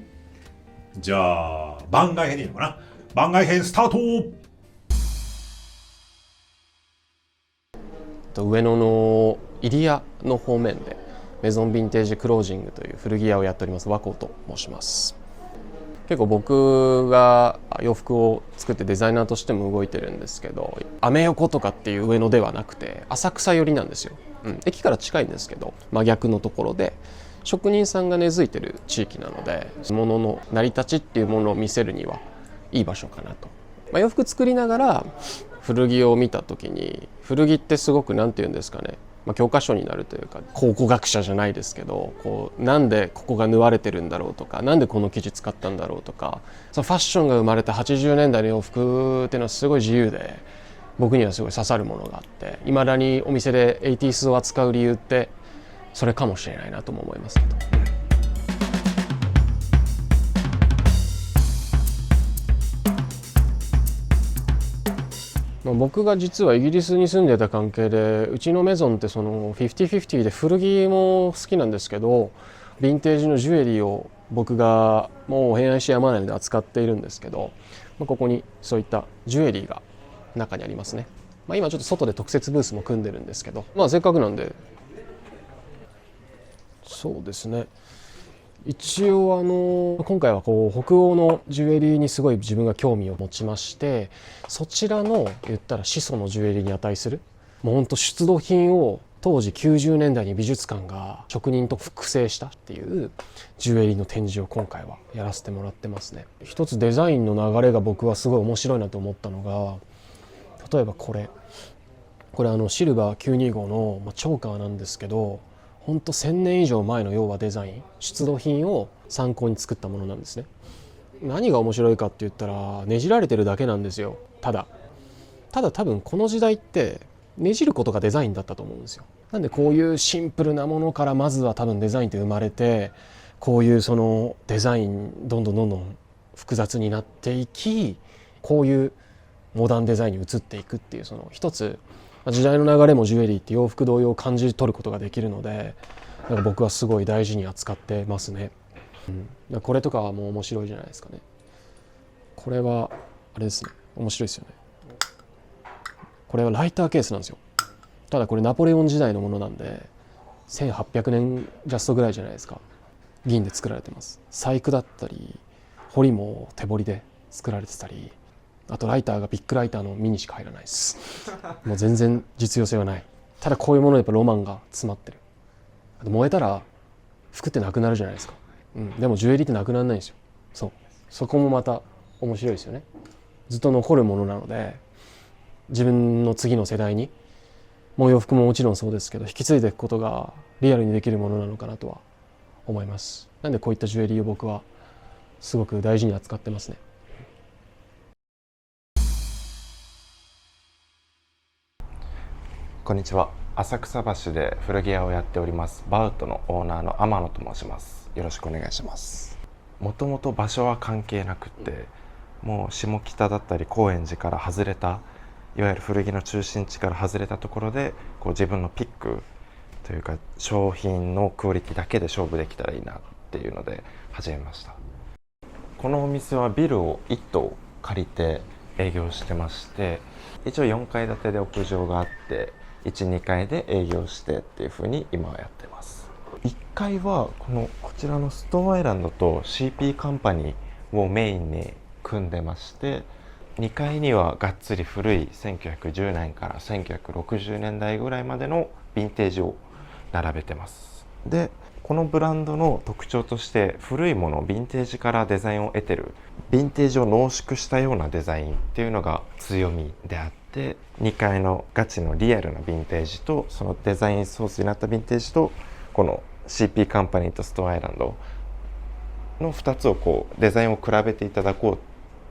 じゃあ番外編でいいのかな。番外編スタート。上野の入谷の方面でメゾンヴィンテージクロージングという古着屋をやっております和光と申します。結構僕が洋服を作ってデザイナーとしても動いてるんですけど、アメ横とかっていう上野ではなくて浅草寄りなんですよ。駅から近いんですけど真逆のところで、職人さんが根付いてる地域なので、物の成り立ちっていうものを見せるにはいい場所かなと。洋服作りながら古着を見た時に、古着ってすごく何て言うんですかね、教科書になるというか、考古学者じゃないですけど、なんでここが縫われてるんだろうとか、なんでこの生地使ったんだろうとか、そのファッションが生まれた80年代の洋服っていうのはすごい自由で、僕にはすごい刺さるものがあって、いまだにお店で 80s を扱う理由ってそれかもしれないなとも思いますけど。僕が実はイギリスに住んでた関係で、うちのメゾンってその 50/50 で古着も好きなんですけど、ヴィンテージのジュエリーを僕がもう平安市山内で扱っているんですけど、ここにそういったジュエリーが中にありますね。今ちょっと外で特設ブースも組んでるんですけど、せっかくなんで、そうですね、一応今回は北欧のジュエリーにすごい自分が興味を持ちまして、そちらの言ったら始祖のジュエリーに値する、もうほんと出土品を当時90年代に美術館が職人と複製したっていうジュエリーの展示を今回はやらせてもらってますね。一つデザインの流れが僕はすごい面白いなと思ったのが、例えばこれシルバー925のチョーカーなんですけど、ほんと1000年以上前の要はデザイン、出土品を参考に作ったものなんですね。何が面白いかって言ったら、ねじられてるだけなんですよ。ただ多分この時代ってねじることがデザインだったと思うんですよ。なんでこういうシンプルなものからまずは多分デザインって生まれて、こういうそのデザインどんどん複雑になっていき、こういうモダンデザインに移っていくっていう、その一つ時代の流れもジュエリーって洋服同様感じ取ることができるので、なんか僕はすごい大事に扱ってますね。これとかはもう面白いじゃないですかね。これはあれですね、面白いですよね。これはライターケースなんですよ。ただこれナポレオン時代のものなんで1800年ジャストぐらいじゃないですか。銀で作られてます。細工だったり彫りも手彫りで作られてたり、あとライターがビッグライターのミニしか入らないです。もう全然実用性はない。ただこういうものやっぱロマンが詰まってる。あと燃えたら服ってなくなるじゃないですか。でもジュエリーってなくならないんですよ。そこもまた面白いですよね。ずっと残るものなので、自分の次の世代にもう洋服ももちろんそうですけど引き継いでいくことがリアルにできるものなのかなとは思います。なんでこういったジュエリーを僕はすごく大事に扱ってますね。こんにちは。浅草橋で古着屋をやっておりますバウトのオーナーの天野と申します。よろしくお願いします。もともと場所は関係なくって、もう下北だったり高円寺から外れた、いわゆる古着の中心地から外れたところでこう自分のピックというか商品のクオリティだけで勝負できたらいいなっていうので始めました。このお店はビルを1棟借りて営業してまして、一応4階建てで屋上があって1、2階で営業してっていう風に今はやってます。1階はこちらのストーンアイランドと CP カンパニーをメインに組んでまして、2階にはがっつり古い1910年から1960年代ぐらいまでのヴィンテージを並べてます。でこのブランドの特徴として、古いものヴィンテージからデザインを得てる、ヴィンテージを濃縮したようなデザインっていうのが強みであって、2階のガチのリアルなヴィンテージと、そのデザインソースになったヴィンテージと、この CP カンパニーとストーンアイランドの2つをこうデザインを比べていただこうっ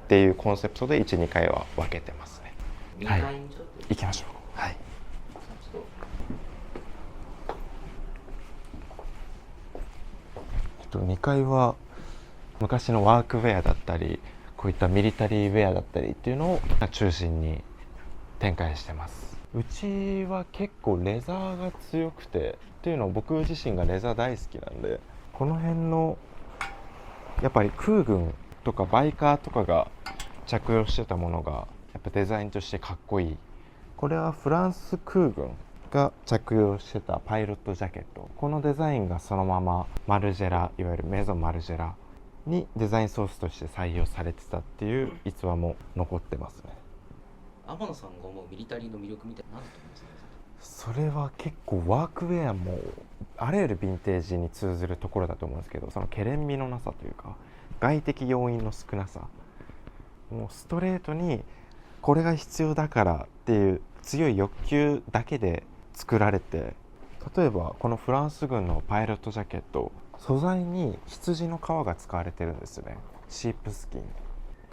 ていうコンセプトで1、2階は分けてますね。はい、行きましょう。はい。2階は昔のワークウェアだったり、こういったミリタリーウェアだったりっていうのを中心に展開してます。うちは結構レザーが強くて、っていうのを僕自身がレザー大好きなんで、この辺のやっぱり空軍とかバイカーとかが着用してたものがやっぱデザインとしてかっこいい。これはフランス空軍が着用してたパイロットジャケット、このデザインがそのままマルジェラ、いわゆるメゾンマルジェラにデザインソースとして採用されてたっていう逸話も残ってますね。天野さんが思うミリタリーの魅力みたいなの何だと思いますか？それは結構ワークウェアもあらゆるヴィンテージに通ずるところだと思うんですけど、そのけれん味のなさというか外的要因の少なさ、もうストレートにこれが必要だからっていう強い欲求だけで作られて、例えばこのフランス軍のパイロットジャケット、素材に羊の皮が使われてるんですよね。シープスキン。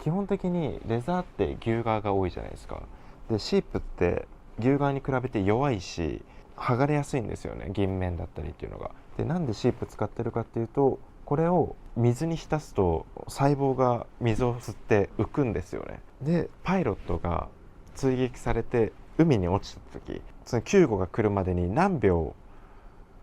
基本的にレザーって牛革が多いじゃないですか。でシープって牛革に比べて弱いし剥がれやすいんですよね、銀面だったりっていうのが。でなんでシープ使ってるかっていうと、これを水に浸すと細胞が水を吸って浮くんですよね。でパイロットが追撃されて海に落ちた時、その救護が来るまでに何秒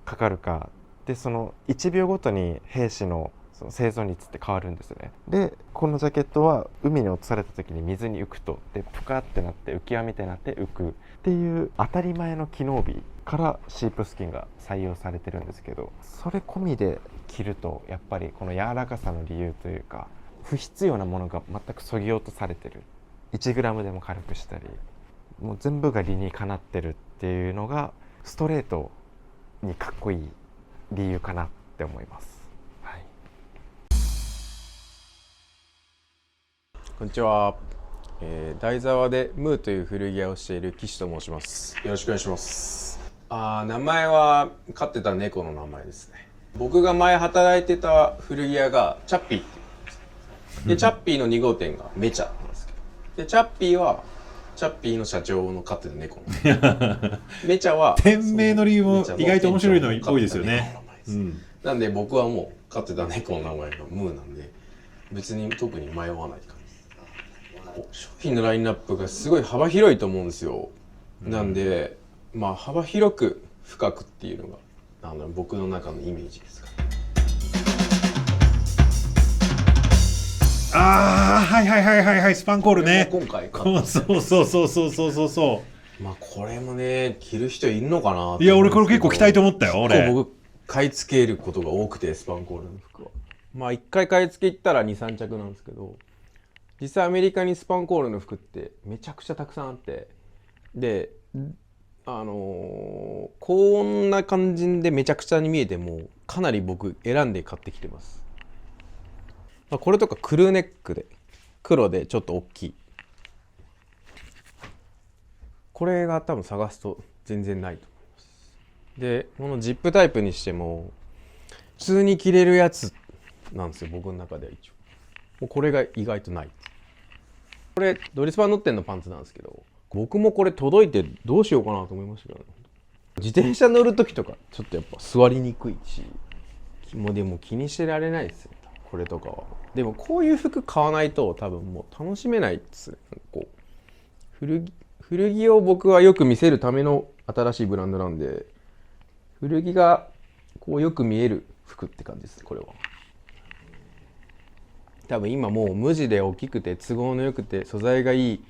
かかるかで、その1秒ごとに兵士のその生存率って変わるんですよね。でこのジャケットは海に落とされた時に水に浮くと、でプカってなって浮き輪みたいになって浮くっていう当たり前の機能美からシープスキンが採用されてるんですけど、それ込みで着るとやっぱりこの柔らかさの理由というか、不必要なものが全く削ぎ落とされてる、1グラムでも軽くしたり、もう全部が理にかなってるっていうのがストレートにかっこいい理由かなって思います。はい、こんにちは。台沢でムーという古着屋をしている岸と申します。よろしくお願いします。名前は飼ってた猫の名前ですね。僕が前働いてた古着屋がチャッピーっていうんです。でチャッピーの2号店がメチャなんですけど、でチャッピーはチャッピーの社長の飼ってた猫メチャは店名の理由も意外と面白いの多いですよね。なんで僕はもう飼ってた猫の名前がムーなんで別に特に迷わない感じです。商品のラインナップがすごい幅広いと思うんですよ。なんでまあ幅広く深くっていうのが僕の中のイメージですかね。ああ、はいはいはいはいはい、スパンコールね。今回買った。そうまあこれもね着る人いるのかな。いや俺これ結構着たいと思ったよ。俺僕買い付けることが多くてスパンコールの服は。まあ1回買い付け行ったら2、3着なんですけど、実際アメリカにスパンコールの服ってめちゃくちゃたくさんあって、でこんな感じでめちゃくちゃに見えてもかなり僕選んで買ってきてます。まあ、これとかクルーネックで黒でちょっと大きい、これが多分探すと全然ないと思います。でこのジップタイプにしても普通に着れるやつなんですよ、僕の中では一応。もうこれが意外とない。これドリスパン乗ってんのパンツなんですけど、僕もこれ届いてどうしようかなと思いましたけどね。自転車乗る時とかちょっとやっぱ座りにくいし、もうでも気にしてられないですよこれとかは。でもこういう服買わないと多分もう楽しめないですね。こう古着を僕はよく見せるための新しいブランドなんで、古着がこうよく見える服って感じですね。これは多分今もう無地で大きくて都合のよくて素材がいい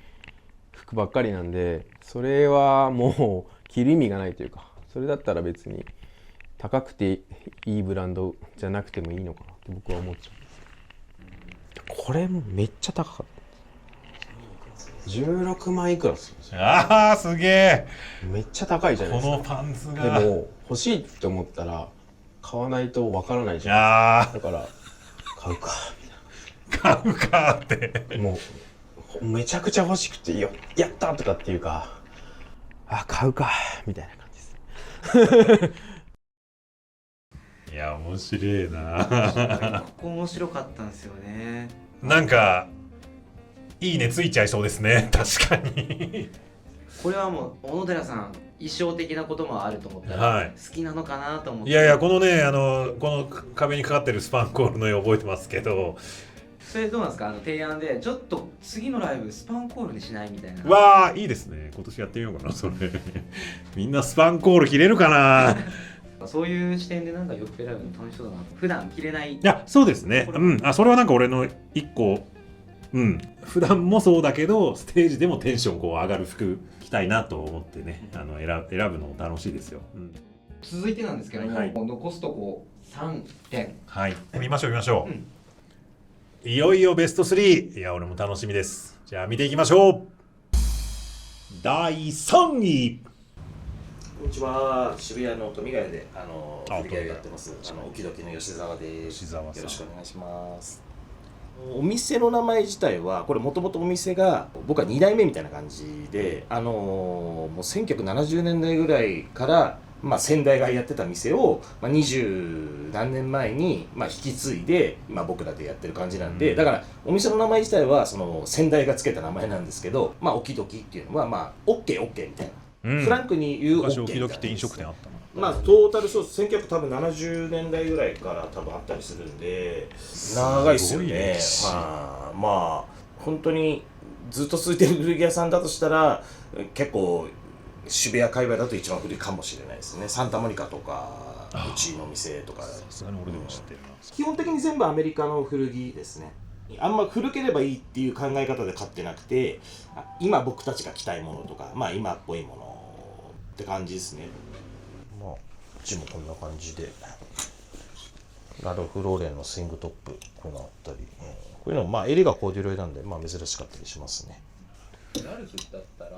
服ばっかりなんで、それはもう着る意味がないというか、それだったら別に高くていいブランドじゃなくてもいいのかなって僕は思っちゃうんです。これもめっちゃ高かった。16万いくらするんですよ。ああすげえ。めっちゃ高いじゃないですか。このパンツが。でも欲しいって思ったら買わないとわからないじゃないですか。だから買うかみたいな。買うかってもうめちゃくちゃ欲しくてやったとかっていうか、あ買うかみたいな感じです。いや面白いな。ここ面白かったんですよね。なんかいいねついちゃいそうですね。確かに。これはもう小野寺さん衣装的なこともあると思ったら、はい、好きなのかなと思って。いやいやこのねこの壁にかかってるスパンコールの絵覚えてますけど、それどうなんですか、提案でちょっと次のライブスパンコールにしないみたいな。わあいいですね。今年やってみようかなそれ。みんなスパンコール着れるかな。そういう視点でなんか洋服選ぶの楽しそうだなと。普段着れない。いやそうですね。それはなんか俺の一個。普段もそうだけどステージでもテンションこう上がる服着たいなと思ってね、選ぶの楽しいですよ。続いてなんですけども、残すとこ3点。はい、見ましょう。いよいよベスト3。いや俺も楽しみです。じゃあ見ていきましょう。第3位。こんにちは、渋谷の富ヶ谷で古着屋やってますおきどきの吉澤です。よろしくお願いします。お店の名前自体はこれもともとお店が僕は2代目みたいな感じで、もう1970年代ぐらいから、先代がやってた店を、20何年前に、引き継いで今僕らでやってる感じなんで、だからお店の名前自体はその先代がつけた名前なんですけど、おきどきっていうのはOK みたいな、フランクに言う OK みたいな。昔おきどきって飲食店あったの。トータルそう1970年代ぐらいから多分あったりするんで長いっすよね。本当にずっと続いてる古着屋さんだとしたら結構渋谷界隈だと一番古いかもしれないですね。サンタモニカとかうちの店とか。俺でも知ってるな。基本的に全部アメリカの古着ですね。あんま古ければいいっていう考え方で買ってなくて、今僕たちが着たいものとか今っぽいものって感じですね。うちもこんな感じでラルフ・ローレンのスイングトップこういうのあったり、こういうの襟がコーデュロイなんで珍しかったりしますね。ラルフだったら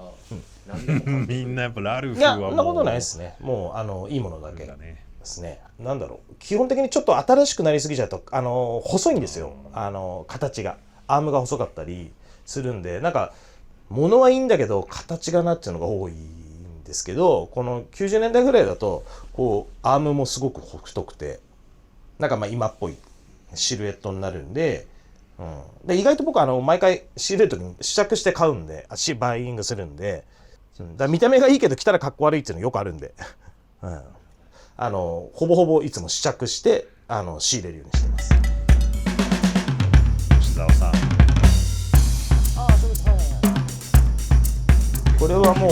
何でもみんなやっぱラルフはもうそんなことないですね。もういいものだけですね。基本的にちょっと新しくなりすぎちゃうと細いんですよ。形がアームが細かったりするんで、なんか物はいいんだけど形がなっていうのが多いですけど、この90年代ぐらいだとこうアームもすごく太くてなんか今っぽいシルエットになるんで、で意外と僕毎回仕入れる時に試着して買うんでバイイングするんで、だから見た目がいいけど着たらかっこ悪いっていうのよくあるんで、ほぼほぼいつも試着して仕入れるようにしてます。吉澤さん、これはもう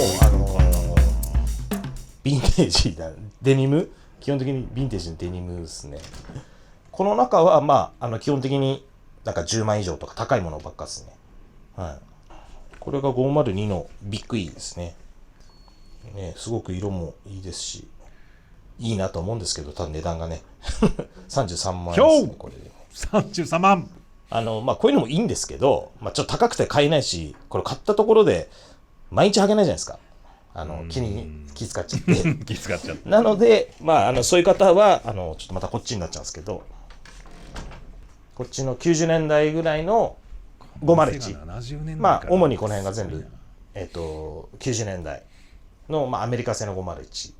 ヴィンテージだ、デニム、基本的にヴィンテージのデニムですね。この中は基本的になんか10万以上とか高いものばっかですね。これが502のビッグ E ですね。すごく色もいいですし、いいなと思うんですけど、ただ値段がね33万円ですね、これで。33万。こういうのもいいんですけど、ちょっと高くて買えないし、これ買ったところで毎日履けないじゃないですか。気使っちゃって気使っちゃってなのでそういう方はちょっとまたこっちになっちゃうんですけど、こっちの90年代ぐらいの501、主にこの辺が全部90年代のアメリカ製の501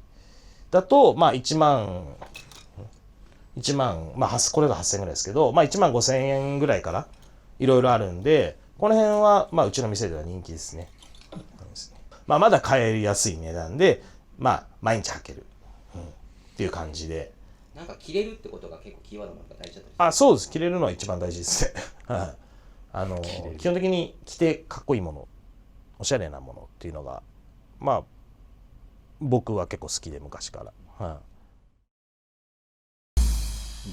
だと1万これが8000円ぐらいですけど、1万5000円ぐらいからいろいろあるんで、この辺はうちの店では人気ですね。まだ買えやすい値段で、毎日履ける、っていう感じで。なんか着れるってことが結構キーワードなんか大事だったり。そうです。着れるのは一番大事ですね。基本的に着てかっこいいもの、おしゃれなものっていうのが僕は結構好きで、昔から。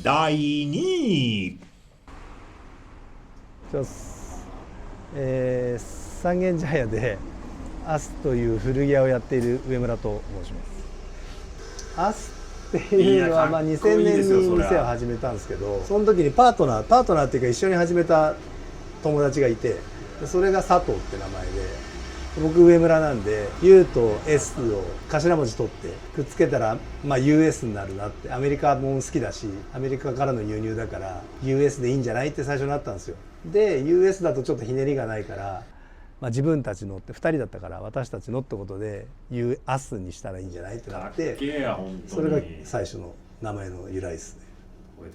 第2位。三軒茶屋でアスという古着屋をやっている上村と申します。アスっていうのは2000年に店を始めたんですけど、その時にパートナーっていうか一緒に始めた友達がいて、それが佐藤って名前で、僕上村なんで U と S を頭文字取ってくっつけたらUS になるなって、アメリカも好きだしアメリカからの輸入だから US でいいんじゃないって最初になったんですよ。で US だとちょっとひねりがないから、自分たちのって2人だったから私たちのってことで US にしたらいいんじゃないってなって、それが最初の名前の由来ですね。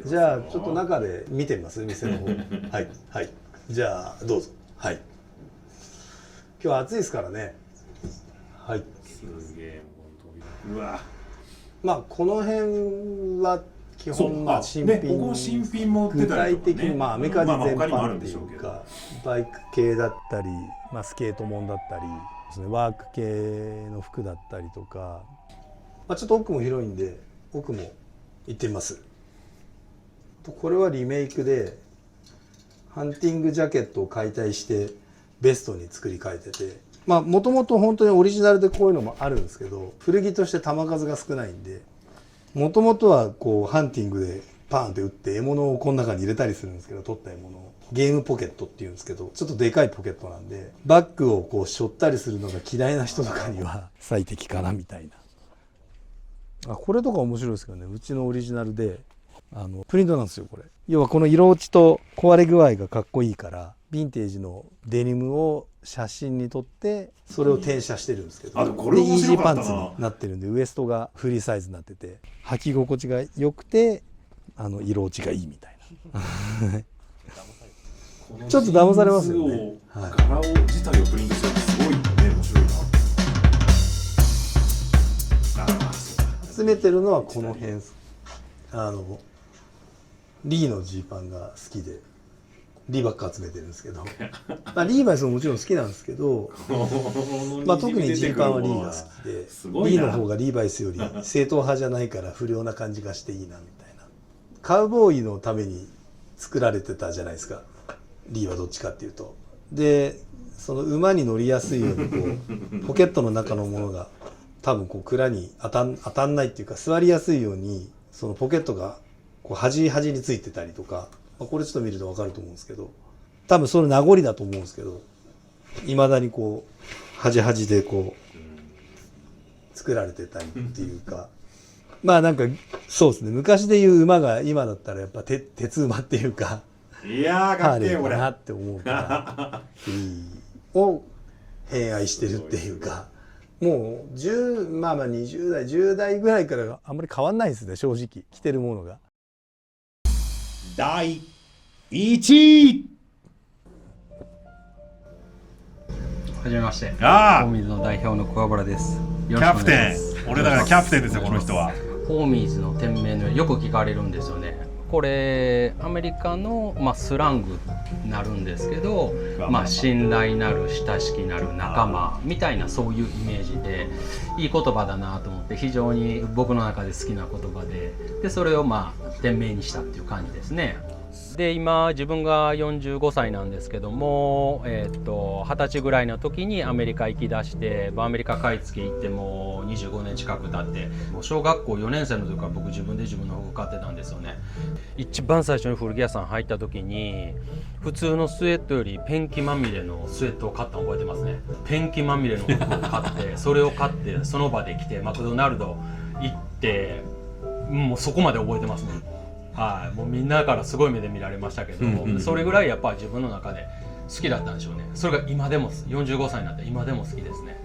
じゃあちょっと中で見てみます、店の方はいはい、じゃあどうぞ。はい、今日は暑いですからね。はい。すげえ、うわ。この辺は基本新品。ここ新品も売ってたりとかね。具体的にアメカジ全般っていうか、バイク系だったり、スケートもんだったりですね、ワーク系の服だったりとか、ちょっと奥も広いんで奥も行ってみます。これはリメイクでハンティングジャケットを解体してベストに作り変えてて、もともと本当にオリジナルでこういうのもあるんですけど、古着として弾数が少ないんで、もともとはハンティングでパーンって打って獲物をこの中に入れたりするんですけど、取った獲物をゲームポケットっていうんですけど、ちょっとでかいポケットなんでバッグを背負ったりするのが嫌いな人とかには最適かなみたいな。これとか面白いですけどね、うちのオリジナルでプリントなんですよこれ。要はこの色落ちと壊れ具合がかっこいいから、ヴィンテージのデニムを写真に撮ってそれを転写してるんですけど、でイージーパンツになってるんで、ウエストがフリーサイズになってて履き心地が良くて色落ちがいいみたいなちょっと騙されますよね。柄を自体をプリントするってすごいね、面白いな。集めてるのはこの辺、リーのジーパンが好きでリーばっか集めてるんですけどリーバイスももちろん好きなんですけど特にジーパンはリーが好きで、リーの方がリーバイスより正統派じゃないから不良な感じがしていいなみたいな。カウボーイのために作られてたじゃないですか、リーはどっちかっていうと。でその馬に乗りやすいようにポケットの中のものが多分蔵に当たんないっていうか、座りやすいようにそのポケットが端についてたりとか、これちょっと見ると分かると思うんですけど、多分その名残だと思うんですけど、いまだに端で作られてたりっていうかなんかそうですね、昔でいう馬が今だったらやっぱ鉄馬っていうか、いやーかっけえこれなって思うからを偏愛してるっていうか、もう20代10代ぐらいからあんまり変わんないですね、正直着てるものが。第1位。はじめまして。ああホーミーズの代表の桑原です。キャプテン。俺だからキャプテンですよ、この人は。ホーミーズの店名のよく聞かれるんですよね。これアメリカの、スラングになるんですけど、信頼なる、親しきなる、仲間みたいなそういうイメージでいい言葉だなと思って、非常に僕の中で好きな言葉で、それを店名にしたっていう感じですね。で今自分が45歳なんですけども、20歳ぐらいの時にアメリカ行きだして、アメリカ買い付け行ってもう25年近く経って、もう小学校4年生の時から僕自分で自分の服買ってたんですよね。一番最初に古着屋さん入った時に普通のスウェットよりペンキまみれのスウェットを買ったの覚えてますね。ペンキまみれの服を買ってそれを買ってその場で着てマクドナルド行って、もうそこまで覚えてますね。はい、もうみんなからすごい目で見られましたけど、それぐらいやっぱり自分の中で好きだったんでしょうね。それが今でも45歳になって今でも好きですね。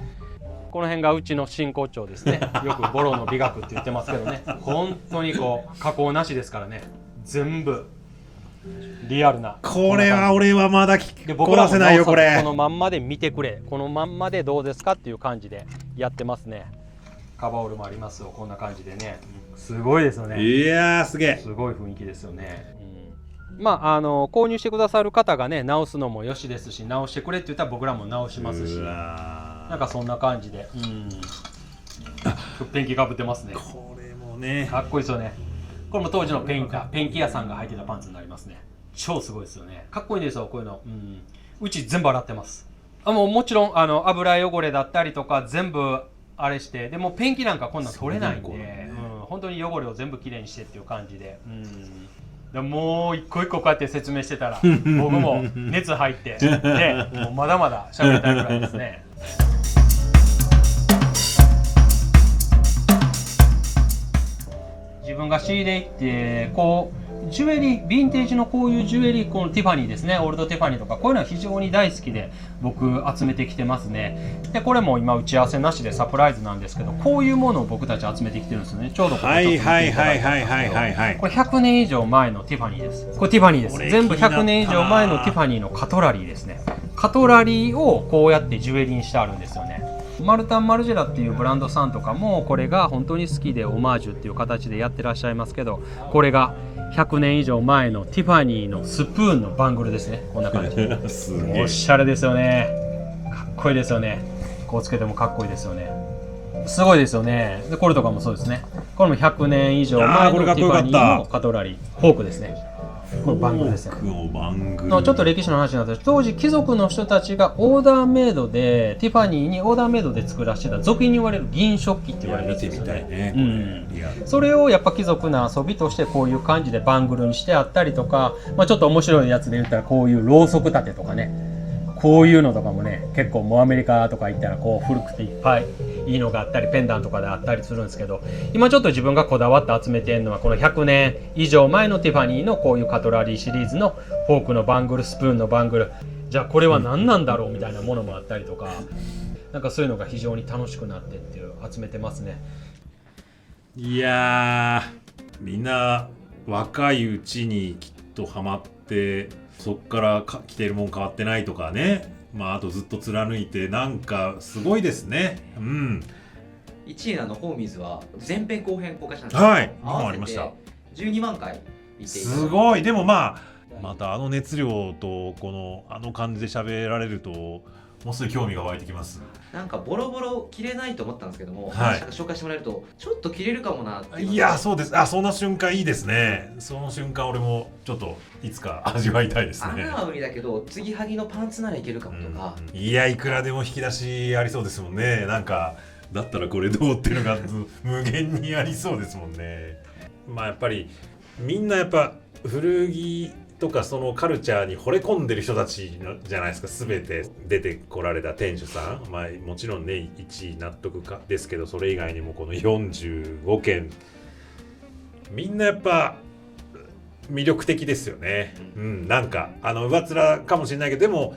この辺がうちの真骨頂ですね。よくボロの美学って言ってますけどね、本当に加工なしですからね、全部リアルな。これは俺はまだ凝らせないよこれ。このまんまで見てくれ、このまんまでどうですかっていう感じでやってますね。カバーオールもありますよ、こんな感じでね。すごいですよね。いやーすげえ。すごい雰囲気ですよね。購入してくださる方がね、直すのもよしですし、直してくれって言ったら僕らも直しますし、なんかそんな感じで、ペンキかぶってますね。これもね、かっこいいですよね。これも当時のペンキ屋さんが履いてたパンツになりますね。超すごいですよね。かっこいいんですよ、こういうの。うち全部洗ってます。もちろん油汚れだったりとか全部あれして、でもペンキなんかこんなん取れないんで、本当に汚れを全部きれいにしてっていう感じで、でもう一個一個こうやって説明してたら僕も熱入ってもうまだまだ喋りたいぐらいですね。自分が仕入れ行ってジュエリー、ヴィンテージのこういうジュエリー、このティファニーですね、オールドティファニーとか、こういうのは非常に大好きで僕集めてきてますね。でこれも今打ち合わせなしでサプライズなんですけど、こういうものを僕たち集めてきてるんですよね。ちょうどこれちょっと見ていただいたんですけど、これ100年以上前のティファニーです。これティファニーです。全部100年以上前のティファニーのカトラリーですね。カトラリーをこうやってジュエリーにしてあるんですよね。マルタン・マルジェラっていうブランドさんとかもこれが本当に好きでオマージュっていう形でやってらっしゃいますけど、これが100年以上前のティファニーのスプーンのバングルですね。こんな感じおしゃれですよね。かっこいいですよね。こうつけてもかっこいいですよね。すごいですよね。でこれとかもそうですね。これも100年以上前のティファニーのカトラリー、フォークですね。このバングルですね。ちょっと歴史の話になったら、当時貴族の人たちがオーダーメイドでティファニーにオーダーメイドで作らせてた俗に言われる銀食器って言われるやつですよね。それをやっぱ貴族の遊びとしてこういう感じでバングルにしてあったりとか、ちょっと面白いやつで言ったらこういうろうそく立てとかね、こういうのとかもね、結構もうアメリカとか行ったらこう古くていっぱいいいのがあったり、ペンダントとかであったりするんですけど、今ちょっと自分がこだわって集めてるのはこの100年以上前のティファニーのこういうカトラリーシリーズのフォークのバングル、スプーンのバングル、じゃあこれは何なんだろうみたいなものもあったりとか、なんかそういうのが非常に楽しくなってっていう集めてますね。いやー、みんな若いうちにきっとハマって、そっから着てるもん変わってないとかね、あとずっと貫いて、なんかすごいですね。1位のホーミーズは前編後編公開したんですはい、2本ありました。12万回見ていた。すごい。でもまた熱量と感じで喋られるともうすぐ興味が湧いてきます。なんかボロボロ着れないと思ったんですけども、紹介してもらえるとちょっと着れるかもなって。いや、そうです。その瞬間いいですね。その瞬間俺もちょっといつか味わいたいですね。穴は無理だけど継ぎはぎのパンツならいけるかもとか、いや、いくらでも引き出しありそうですもんね。なんかだったらこれどうっていうのが無限にありそうですもんね。やっぱりみんなやっぱ古着とかそのカルチャーに惚れ込んでる人たちじゃないですか。全て出てこられた店主さん、もちろんね1位納得かですけど、それ以外にもこの45件みんなやっぱ魅力的ですよね。なんか上っ面かもしれないけど、でも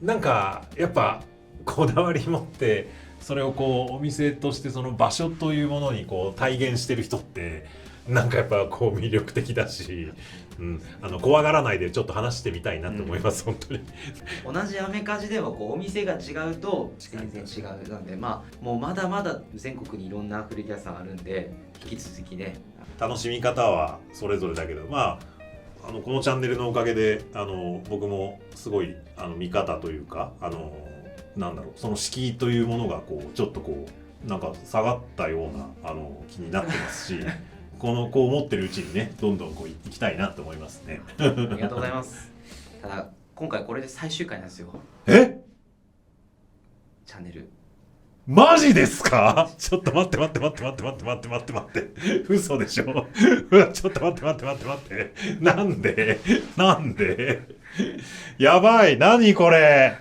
なんかやっぱこだわり持ってそれをお店としてその場所というものに体現してる人ってなんかやっぱこう魅力的だし、怖がらないでちょっと話してみたいなと思います、本当に。同じアメカジでもこうお店が違うと全然違うなんで、もうまだまだ全国にいろんな古着屋さんあるんで、引き続きね楽しみ方はそれぞれだけど、このチャンネルのおかげで僕もすごい見方というかなんだろう、その敷居というものがこうちょっとこうなんか下がったような気になってますしこう思ってるうちにねどんどんこう行きたいなと思いますね。ありがとうございます。ただ今回これで最終回なんですよ。え？チャンネル。マジですか？ちょっと待って嘘でしょちょっと待ってなんでやばい、何これ、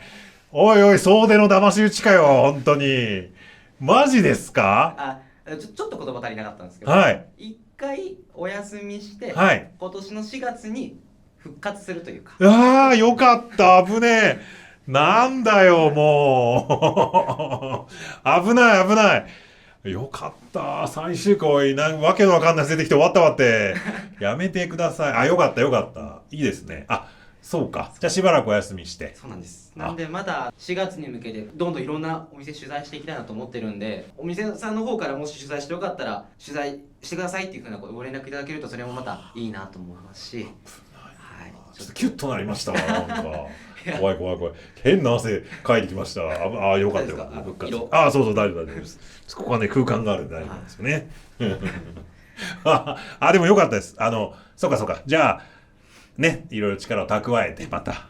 おいおい、総出の騙し討ちかよ、本当にマジですか？ちょっと言葉足りなかったんですけど、一回お休みして、今年の4月に復活するというか。よかった、危ねえ、なんだよもう危ないよかった、最終回わけのわかんない出てきて終わったわってやめてください。よかったいいですね。そうか、じゃあしばらくお休みして。そうなんです。なんでまだ4月に向けてどんどんいろんなお店取材していきたいなと思ってるんで、お店さんの方からもし取材してよかったら取材してくださいっていうふうなご連絡いただけるとそれもまたいいなと思いますし、ちょっとキュッとなりましたわ、なんか怖い変な汗かいてきました。よかったよ、そう大丈夫です。ここはね空間があるんで大丈夫なんですよね。でもよかったです。そうか、じゃあね、いろいろ力を蓄えてまた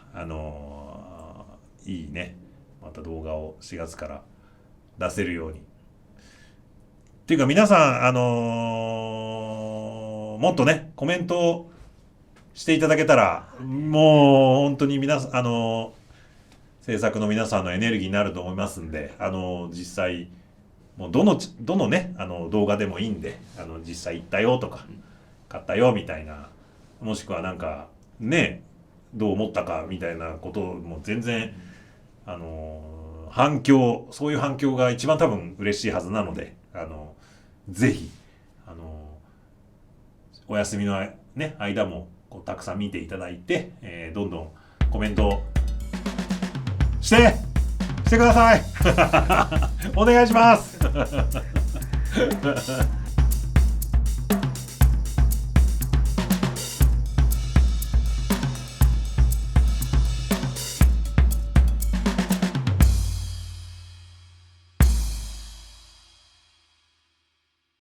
いいね、また動画を4月から出せるようにっていうか、皆さんもっとねコメントをしていただけたら、もう本当に皆さん制作の皆さんのエネルギーになると思いますんで、実際もうどのね動画でもいいんで、実際行ったよとか買ったよみたいな、もしくはなんかねどう思ったかみたいなことも全然そういう反響が一番多分嬉しいはずなので、ぜひお休みのね間もたくさん見ていただいて、どんどんコメントしてくださいお願いします